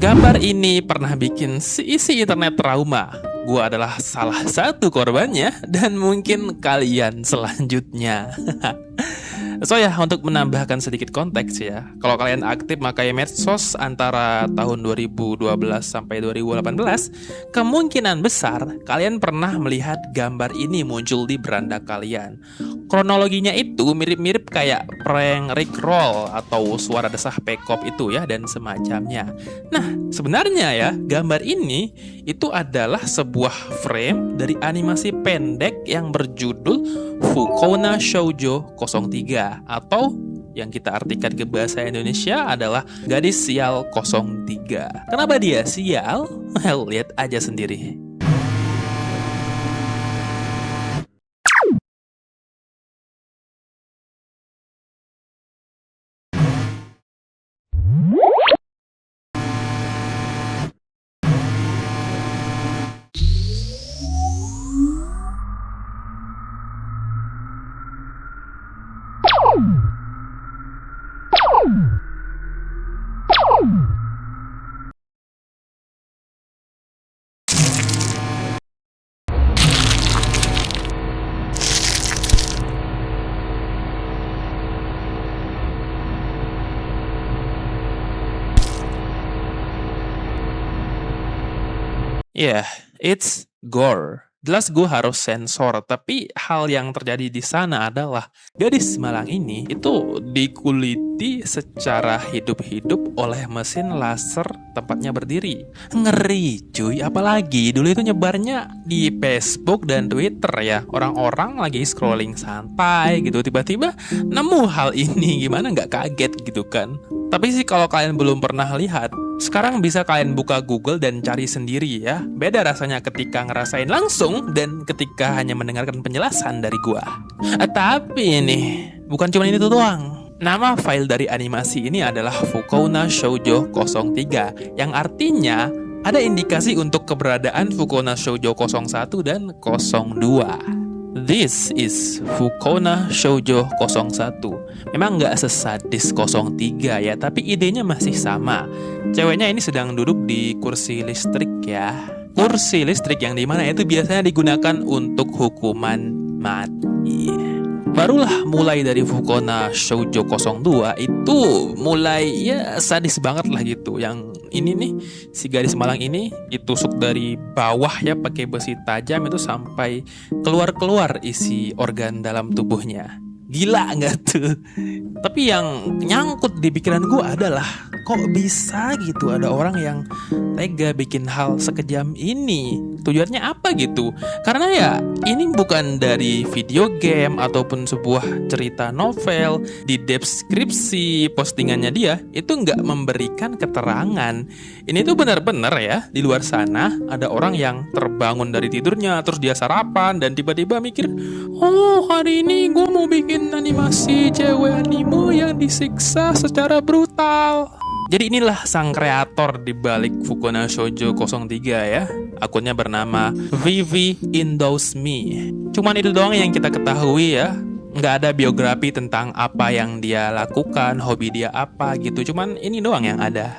Gambar ini pernah bikin isi internet trauma. Gua adalah salah satu korbannya dan mungkin kalian selanjutnya. So ya, untuk menambahkan sedikit konteks ya, kalau kalian aktif pakai medsos antara tahun 2012 sampai 2018, kemungkinan besar kalian pernah melihat gambar ini muncul di beranda kalian. Kronologinya itu mirip-mirip kayak prank Rickroll atau suara desah pekop itu ya, dan semacamnya. Nah, sebenarnya ya, gambar ini itu adalah sebuah frame dari animasi pendek yang berjudul Fukona Shoujo 03, atau yang kita artikan ke bahasa Indonesia adalah Gadis Sial 03. Kenapa dia sial? Well, lihat aja sendiri. Yeah, it's gore. Jelas gue harus sensor, tapi hal yang terjadi di sana adalah gadis malang ini itu dikuliti secara hidup-hidup oleh mesin laser tempatnya berdiri. Ngeri cuy, apalagi dulu itu nyebarnya di Facebook dan Twitter ya. Orang-orang lagi scrolling santai gitu, tiba-tiba nemu hal ini, gimana nggak kaget gitu kan. Tapi sih kalau kalian belum pernah lihat, sekarang bisa kalian buka Google dan cari sendiri ya. Beda rasanya ketika ngerasain langsung dan ketika hanya mendengarkan penjelasan dari gua. Tapi nih, bukan cuma itu doang. Nama file dari animasi ini adalah Fukona Shoujo 03, yang artinya ada indikasi untuk keberadaan Fukona Shoujo 01 dan 02. This is Fukona Shoujo 01. Memang nggak sesadis 03 ya, tapi idenya masih sama. Ceweknya ini sedang duduk di kursi listrik ya. Kursi listrik yang dimana itu biasanya digunakan untuk hukuman mati. Barulah mulai dari Fukona Shoujo 02 itu mulai ya sadis banget lah gitu. Yang ini nih, si gadis malang ini ditusuk dari bawah ya pakai besi tajam itu sampai keluar-keluar isi organ dalam tubuhnya. Gila nggak tuh? Tapi yang nyangkut di pikiran gue adalah, kok bisa gitu ada orang yang tega bikin hal sekejam ini? Tujuannya apa gitu? Karena ya ini bukan dari video game ataupun sebuah cerita novel. Di deskripsi postingannya dia itu nggak memberikan keterangan. Ini tuh benar-benar ya, di luar sana ada orang yang terbangun dari tidurnya, terus dia sarapan dan tiba-tiba mikir, oh hari ini gue mau bikin animasi cewek anime yang disiksa secara brutal. Jadi inilah sang kreator di balik Fukona Shoujo 03 ya. Akunnya bernama Vivi Indows Me. Cuman itu doang yang kita ketahui ya. Nggak ada biografi tentang apa yang dia lakukan, hobi dia apa gitu. Cuman ini doang yang ada.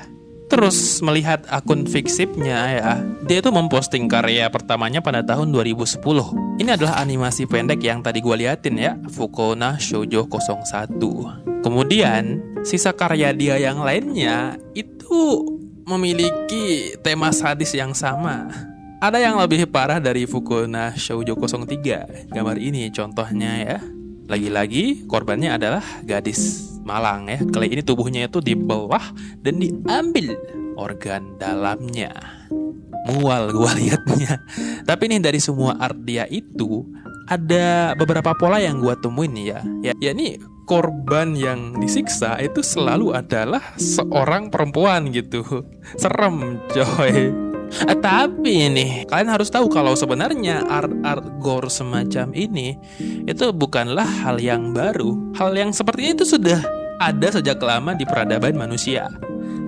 Terus melihat akun fiksipnya ya, dia itu memposting karya pertamanya pada tahun 2010. Ini adalah animasi pendek yang tadi gue liatin ya, Fukona Shoujo 01. Kemudian sisa karya dia yang lainnya itu memiliki tema sadis yang sama. Ada yang lebih parah dari Fukona Shoujo 03. Gambar ini contohnya ya. Lagi-lagi korbannya adalah gadis malang ya. Kali ini tubuhnya itu dibelah dan diambil organ dalamnya. Mual gua liatnya. Tapi nih dari semua art dia itu ada beberapa pola yang gua temuin nih ya. Ya nih korban yang disiksa itu selalu adalah seorang perempuan gitu. Serem coy. Tapi nih, kalian harus tahu kalau sebenarnya art gore semacam ini itu bukanlah hal yang baru. Hal yang seperti itu sudah ada sejak lama di peradaban manusia.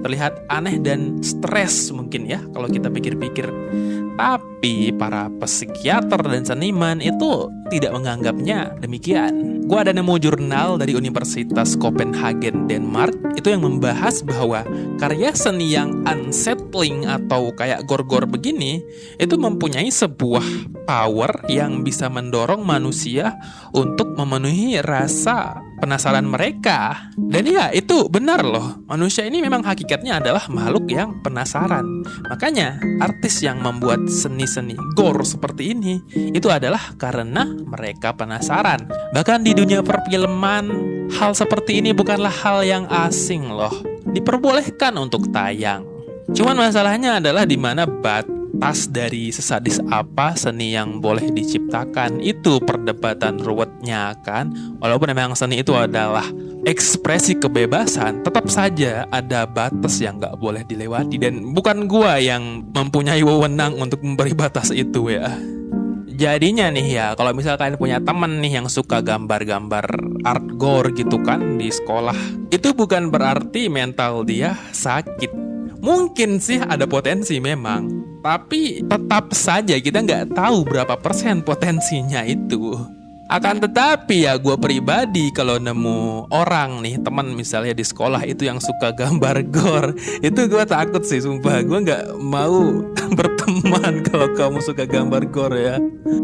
Terlihat aneh dan stres mungkin ya kalau kita pikir-pikir. Tapi para psikiater dan seniman itu tidak menganggapnya demikian. Gue ada nemu jurnal dari Universitas Copenhagen, Denmark, itu yang membahas bahwa karya seni yang unsettling atau kayak gore-gore begini, itu mempunyai sebuah power yang bisa mendorong manusia untuk memenuhi rasa penasaran mereka. Dan ya, itu benar loh. Manusia ini memang hakikatnya adalah makhluk yang penasaran. Makanya, artis yang membuat seni-seni gore seperti ini, itu adalah karena mereka penasaran. Bahkan di dunia perfilman, hal seperti ini bukanlah hal yang asing loh. Diperbolehkan untuk tayang. Cuman masalahnya adalah di mana batas dari sesadis apa seni yang boleh diciptakan. Itu perdebatan ruwetnya kan. Walaupun memang seni itu adalah ekspresi kebebasan, tetap saja ada batas yang gak boleh dilewati. Dan bukan gua yang mempunyai wewenang untuk memberi batas itu ya. Jadinya nih ya, kalau misalkan punya temen nih yang suka gambar-gambar art gore gitu kan di sekolah, itu bukan berarti mental dia sakit. Mungkin sih ada potensi memang, tapi tetap saja kita nggak tahu berapa persen potensinya itu. Akan tetapi ya gue pribadi kalau nemu orang nih, teman misalnya di sekolah itu yang suka gambar gore, itu gue takut sih sumpah. Gue nggak mau berteman kalau kamu suka gambar gore ya.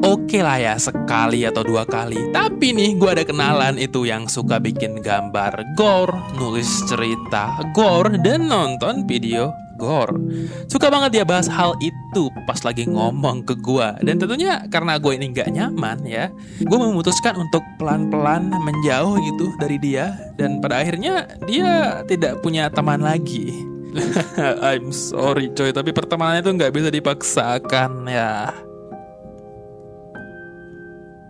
Oke lah ya sekali atau 2 kali. Tapi nih gue ada kenalan itu yang suka bikin gambar gore, nulis cerita gore, dan nonton video gore. Suka banget dia bahas hal itu pas lagi ngomong ke gue. Dan tentunya karena gue ini gak nyaman ya, gue memutuskan untuk pelan-pelan menjauh gitu dari dia. Dan pada akhirnya dia tidak punya teman lagi. I'm sorry coy, tapi pertemanan itu gak bisa dipaksakan ya.